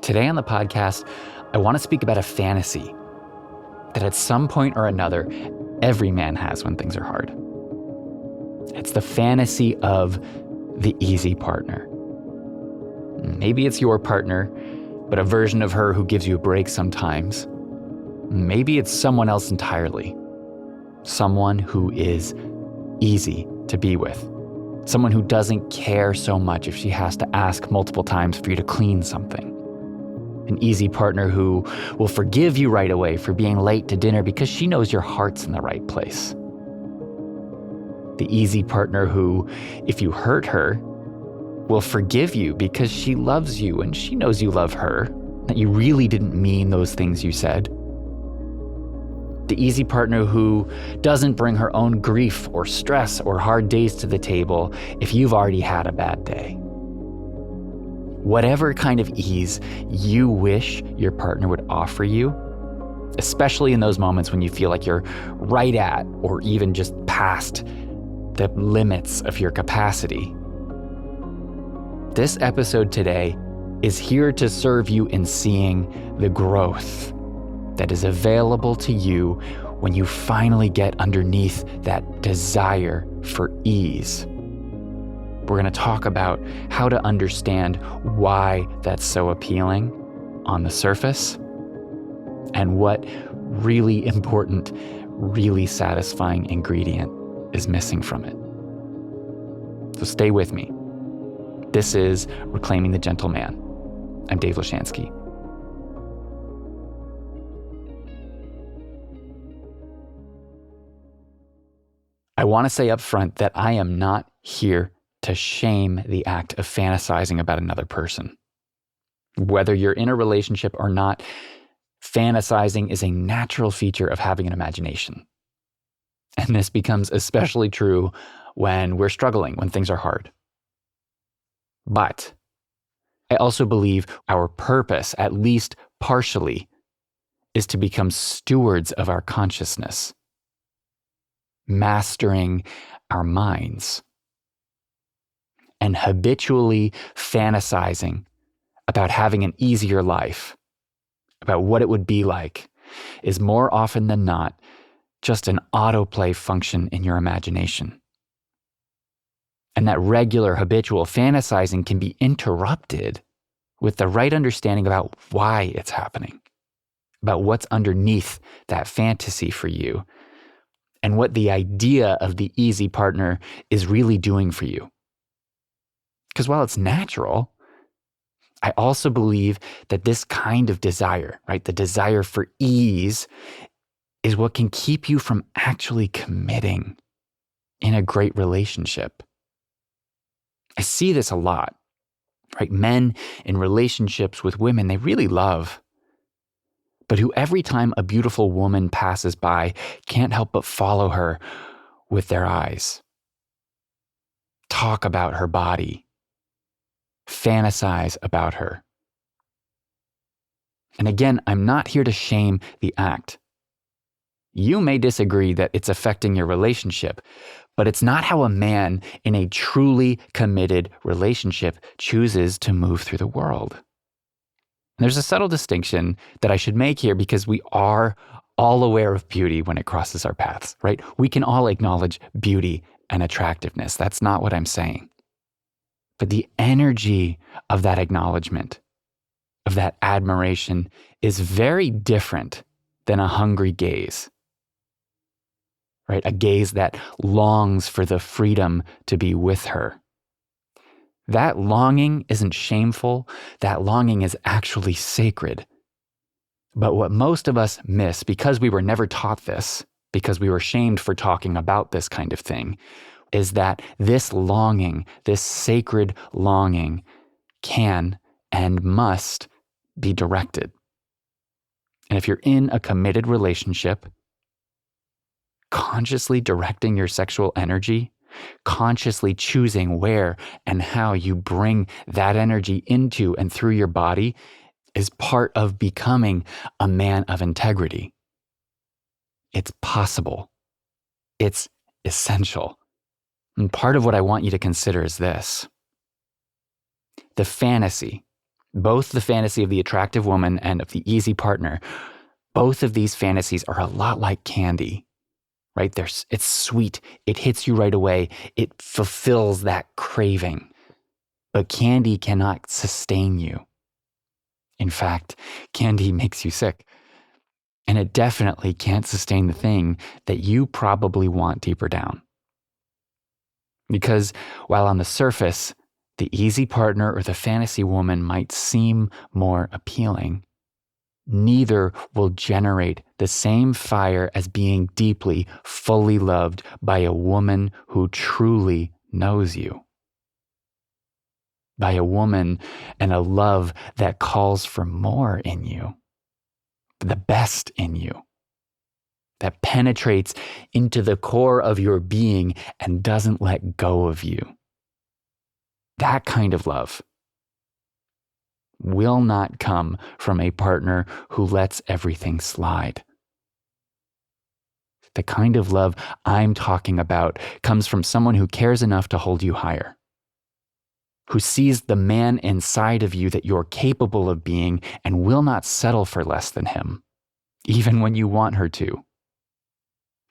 Today on the podcast, I want to speak about a fantasy that at some point or another, every man has when things are hard. It's the fantasy of the easy partner. Maybe it's your partner, but a version of her who gives you a break sometimes. Maybe it's someone else entirely. Someone who is easy to be with. Someone who doesn't care so much if she has to ask multiple times for you to clean something. An easy partner who will forgive you right away for being late to dinner because she knows your heart's in the right place. The easy partner who, if you hurt her, will forgive you because she loves you and she knows you love her, that you really didn't mean those things you said. The easy partner who doesn't bring her own grief or stress or hard days to the table if you've already had a bad day. Whatever kind of ease you wish your partner would offer you, especially in those moments when you feel like you're right at or even just past the limits of your capacity. This episode today is here to serve you in seeing the growth that is available to you when you finally get underneath that desire for ease. We're going to talk about how to understand why that's so appealing on the surface and what really important, really satisfying ingredient is missing from it. So stay with me. This is Reclaiming the Gentle Man. I'm Dave Lashansky. I want to say up front that I am not here to shame the act of fantasizing about another person. Whether you're in a relationship or not, fantasizing is a natural feature of having an imagination. And this becomes especially true when we're struggling, when things are hard. But I also believe our purpose, at least partially, is to become stewards of our consciousness, mastering our minds, and habitually fantasizing about having an easier life, about what it would be like, is more often than not just an autoplay function in your imagination. And that regular habitual fantasizing can be interrupted with the right understanding about why it's happening, about what's underneath that fantasy for you, and what the idea of the easy partner is really doing for you. Because while it's natural, I also believe that this kind of desire, right, the desire for ease, is what can keep you from actually committing in a great relationship. I see this a lot, right? Men in relationships with women they really love, but who every time a beautiful woman passes by can't help but follow her with their eyes, talk about her body, fantasize about her. And again, I'm not here to shame the act. You may disagree that it's affecting your relationship, but it's not how a man in a truly committed relationship chooses to move through the world. And there's a subtle distinction that I should make here because we are all aware of beauty when it crosses our paths, right? We can all acknowledge beauty and attractiveness. That's not what I'm saying. But the energy of that acknowledgement, of that admiration, is very different than a hungry gaze, right? A gaze that longs for the freedom to be with her. That longing isn't shameful. That longing is actually sacred. But what most of us miss, because we were never taught this, because we were shamed for talking about this kind of thing, is that this longing, this sacred longing, can and must be directed. And if you're in a committed relationship, consciously directing your sexual energy, consciously choosing where and how you bring that energy into and through your body is part of becoming a man of integrity. It's possible. It's essential. And part of what I want you to consider is this. The fantasy, Both the fantasy of the attractive woman and of the easy partner, both of these fantasies are a lot like candy, right? It's sweet. It hits you right away. It fulfills that craving. But candy cannot sustain you. In fact, candy makes you sick. And it definitely can't sustain the thing that you probably want deeper down. Because while on the surface, the easy partner or the fantasy woman might seem more appealing, neither will generate the same fire as being deeply, fully loved by a woman who truly knows you. By a woman and a love that calls for more in you, the best in you, that penetrates into the core of your being and doesn't let go of you. That kind of love will not come from a partner who lets everything slide. The kind of love I'm talking about comes from someone who cares enough to hold you higher, who sees the man inside of you that you're capable of being and will not settle for less than him, even when you want her to.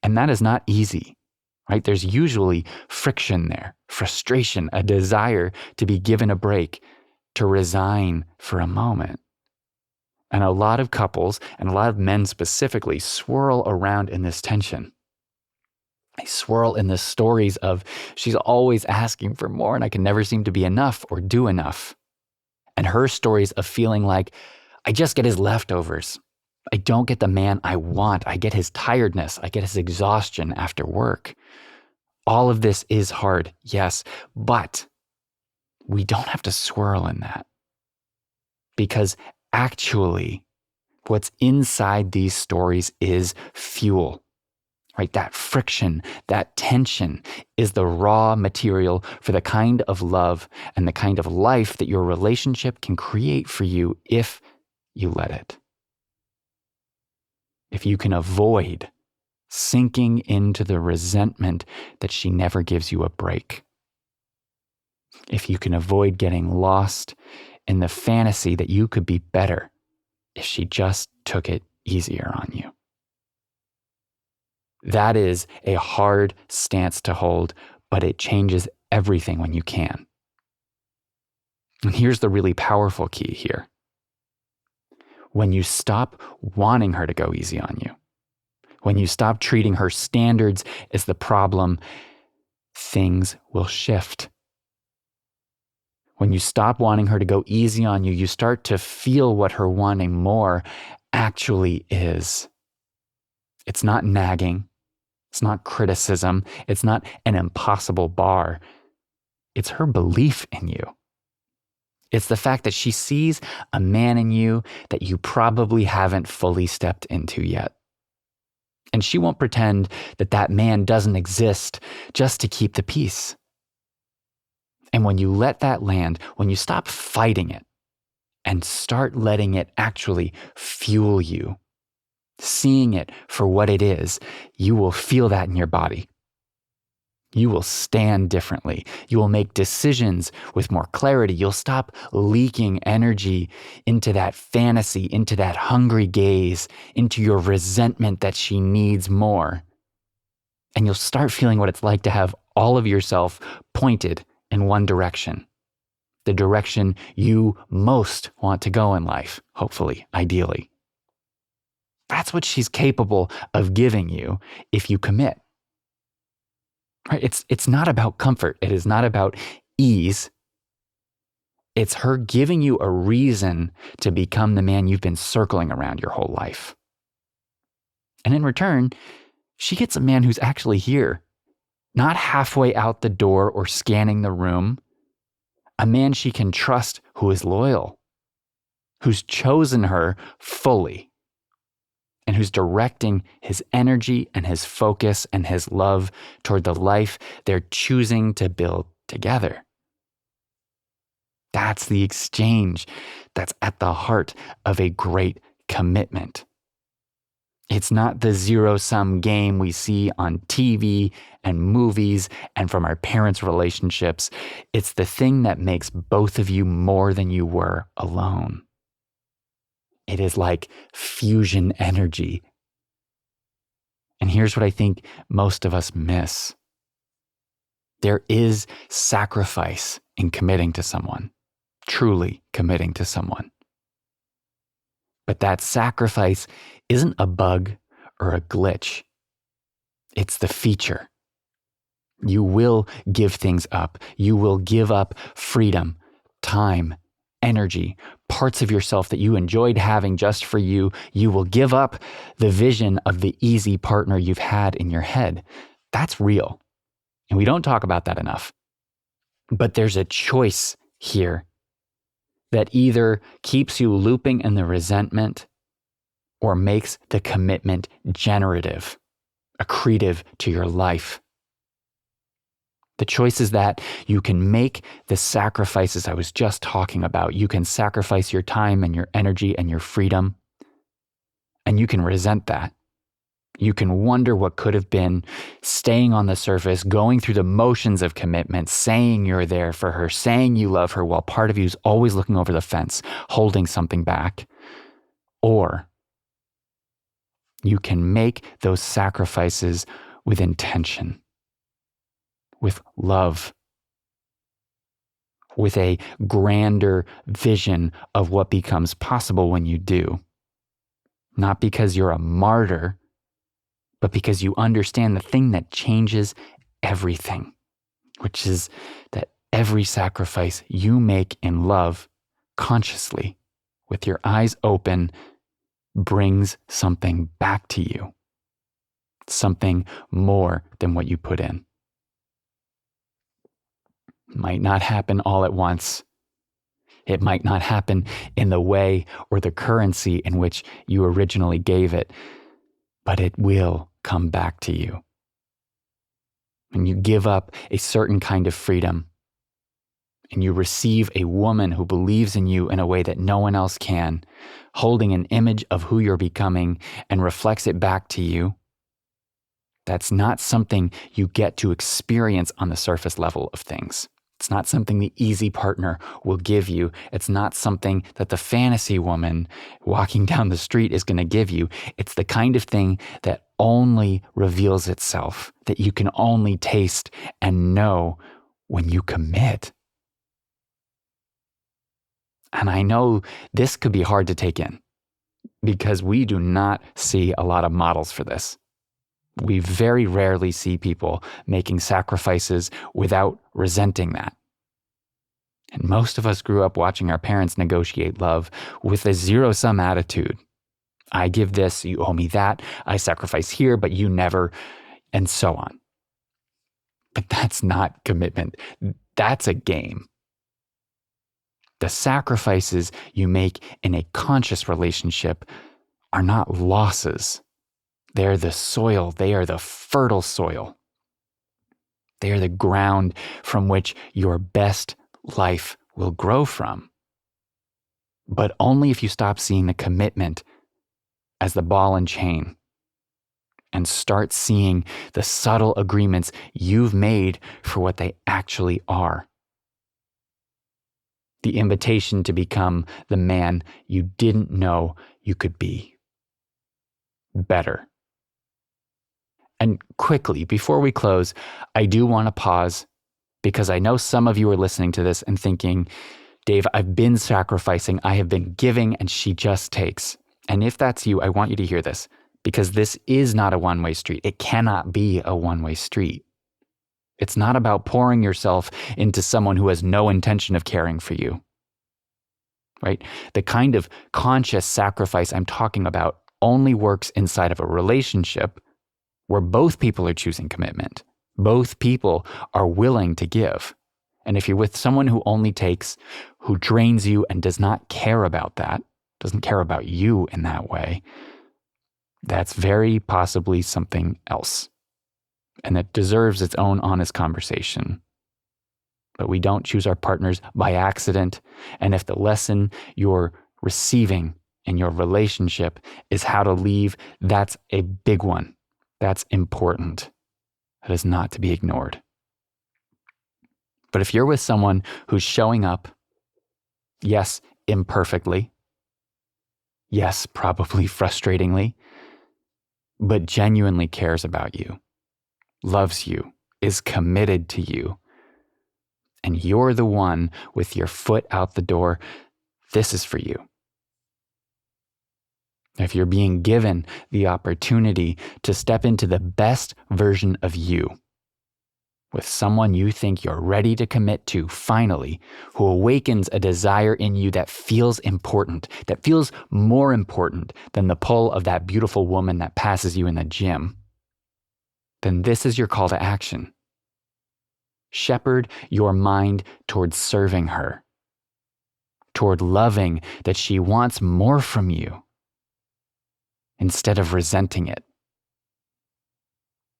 And that is not easy, right? There's usually friction there, frustration, a desire to be given a break, to resign for a moment. And a lot of couples, and a lot of men specifically, swirl around in this tension. They swirl in the stories of, she's always asking for more and I can never seem to be enough or do enough. And her stories of feeling like, I just get his leftovers. I don't get the man I want. I get his tiredness. I get his exhaustion after work. All of this is hard, yes, but we don't have to swirl in that. Because actually, what's inside these stories is fuel, right? That friction, that tension is the raw material for the kind of love and the kind of life that your relationship can create for you if you let it. If you can avoid sinking into the resentment that she never gives you a break. If you can avoid getting lost in the fantasy that you could be better if she just took it easier on you. That is a hard stance to hold, but it changes everything when you can. And here's the really powerful key here. When you stop wanting her to go easy on you, when you stop treating her standards as the problem, things will shift. When you stop wanting her to go easy on you, you start to feel what her wanting more actually is. It's not nagging. It's not criticism. It's not an impossible bar. It's her belief in you. It's the fact that she sees a man in you that you probably haven't fully stepped into yet. And she won't pretend that that man doesn't exist just to keep the peace. And when you let that land, when you stop fighting it and start letting it actually fuel you, seeing it for what it is, you will feel that in your body. You will stand differently. You will make decisions with more clarity. You'll stop leaking energy into that fantasy, into that hungry gaze, into your resentment that she needs more. And you'll start feeling what it's like to have all of yourself pointed in one direction. The direction you most want to go in life, hopefully, ideally. That's what she's capable of giving you if you commit. Right? It's not about comfort. It is not about ease. It's her giving you a reason to become the man you've been circling around your whole life. And in return, she gets a man who's actually here, not halfway out the door or scanning the room. A man she can trust who is loyal, who's chosen her fully, and who's directing his energy and his focus and his love toward the life they're choosing to build together. That's the exchange that's at the heart of a great commitment. It's not the zero-sum game we see on TV and movies and from our parents' relationships. It's the thing that makes both of you more than you were alone. It is like fusion energy. And here's what I think most of us miss. There is sacrifice in committing to someone, truly committing to someone. But that sacrifice isn't a bug or a glitch. It's the feature. You will give things up. You will give up freedom, time, energy, parts of yourself that you enjoyed having just for you. You will give up the vision of the easy partner you've had in your head. That's real. And we don't talk about that enough. But there's a choice here that either keeps you looping in the resentment or makes the commitment generative, accretive to your life. The choice is that you can make the sacrifices I was just talking about. You can sacrifice your time and your energy and your freedom, and you can resent that. You can wonder what could have been, staying on the surface, going through the motions of commitment, saying you're there for her, saying you love her, while part of you is always looking over the fence, holding something back. Or you can make those sacrifices with intention, with love, with a grander vision of what becomes possible when you do. Not because you're a martyr, but because you understand the thing that changes everything, which is that every sacrifice you make in love, consciously, with your eyes open, brings something back to you. Something more than what you put in. It might not happen all at once. It might not happen in the way or the currency in which you originally gave it, but it will come back to you. When you give up a certain kind of freedom and you receive a woman who believes in you in a way that no one else can, holding an image of who you're becoming and reflects it back to you, that's not something you get to experience on the surface level of things. It's not something the easy partner will give you. It's not something that the fantasy woman walking down the street is going to give you. It's the kind of thing that only reveals itself, that you can only taste and know when you commit. And I know this could be hard to take in because we do not see a lot of models for this. We very rarely see people making sacrifices without resenting that. And most of us grew up watching our parents negotiate love with a zero-sum attitude. I give this, you owe me that. I sacrifice here, but you never, and so on. But that's not commitment. That's a game. The sacrifices you make in a conscious relationship are not losses. They're the soil. They are the fertile soil. They are the ground from which your best life will grow from. But only if you stop seeing the commitment as the ball and chain and start seeing the subtle agreements you've made for what they actually are. The invitation to become the man you didn't know you could be. Better. And quickly, before we close, I do want to pause because I know some of you are listening to this and thinking, Dave, I've been sacrificing, I have been giving, and she just takes. And if that's you, I want you to hear this because this is not a one-way street. It cannot be a one-way street. It's not about pouring yourself into someone who has no intention of caring for you, right? The kind of conscious sacrifice I'm talking about only works inside of a relationship where both people are choosing commitment. Both people are willing to give. And if you're with someone who only takes, who drains you and does not care about that, doesn't care about you in that way, that's very possibly something else. And that deserves its own honest conversation. But we don't choose our partners by accident. And if the lesson you're receiving in your relationship is how to leave. That's a big one. That's important. That is not to be ignored. But if you're with someone who's showing up, yes, imperfectly, yes, probably frustratingly, but genuinely cares about you, loves you, is committed to you, and you're the one with your foot out the door, this is for you. If you're being given the opportunity to step into the best version of you with someone you think you're ready to commit to finally, who awakens a desire in you that feels important, that feels more important than the pull of that beautiful woman that passes you in the gym, then this is your call to action. Shepherd your mind toward serving her, toward loving that she wants more from you, instead of resenting it.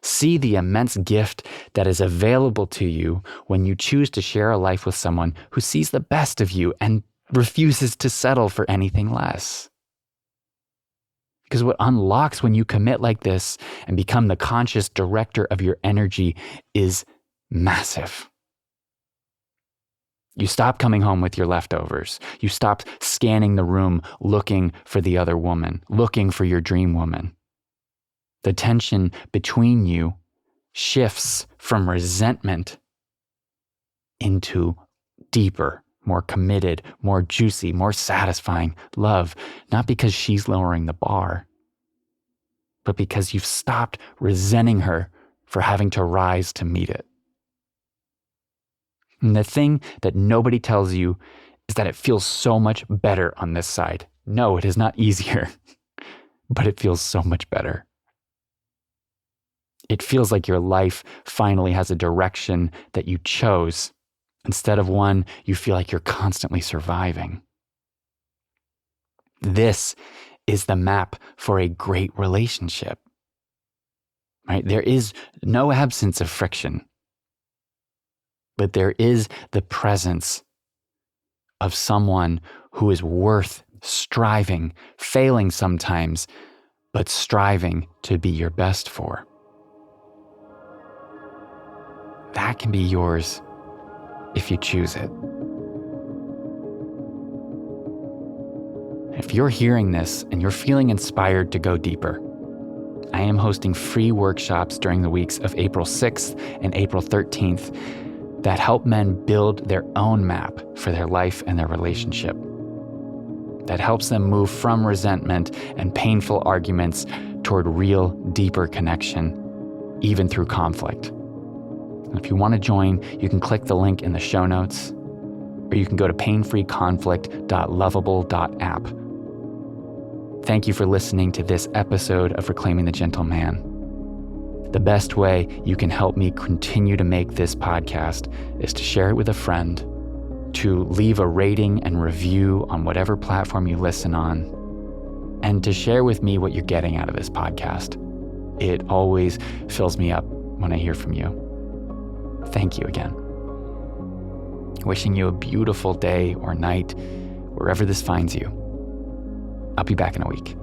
See the immense gift that is available to you when you choose to share a life with someone who sees the best of you and refuses to settle for anything less. Because what unlocks when you commit like this and become the conscious director of your energy is massive. You stop coming home with your leftovers. You stop scanning the room looking for the other woman, looking for your dream woman. The tension between you shifts from resentment into deeper, more committed, more juicy, more satisfying love, not because she's lowering the bar, but because you've stopped resenting her for having to rise to meet it. And the thing that nobody tells you is that it feels so much better on this side. No, it is not easier, but it feels so much better. It feels like your life finally has a direction that you chose instead of one you feel like you're constantly surviving. This is the map for a great relationship, right? There is no absence of friction, but there is the presence of someone who is worth striving, failing sometimes, but striving to be your best for. That can be yours if you choose it. If you're hearing this and you're feeling inspired to go deeper, I am hosting free workshops during the weeks of April 6th and April 13th that help men build their own map for their life and their relationship. That helps them move from resentment and painful arguments toward real, deeper connection, even through conflict. And if you want to join, you can click the link in the show notes, or you can go to painfreeconflict.lovable.app. Thank you for listening to this episode of Reclaiming the Gentle Man. The best way you can help me continue to make this podcast is to share it with a friend, to leave a rating and review on whatever platform you listen on, and to share with me what you're getting out of this podcast. It always fills me up when I hear from you. Thank you again. Wishing you a beautiful day or night, wherever this finds you. I'll be back in a week.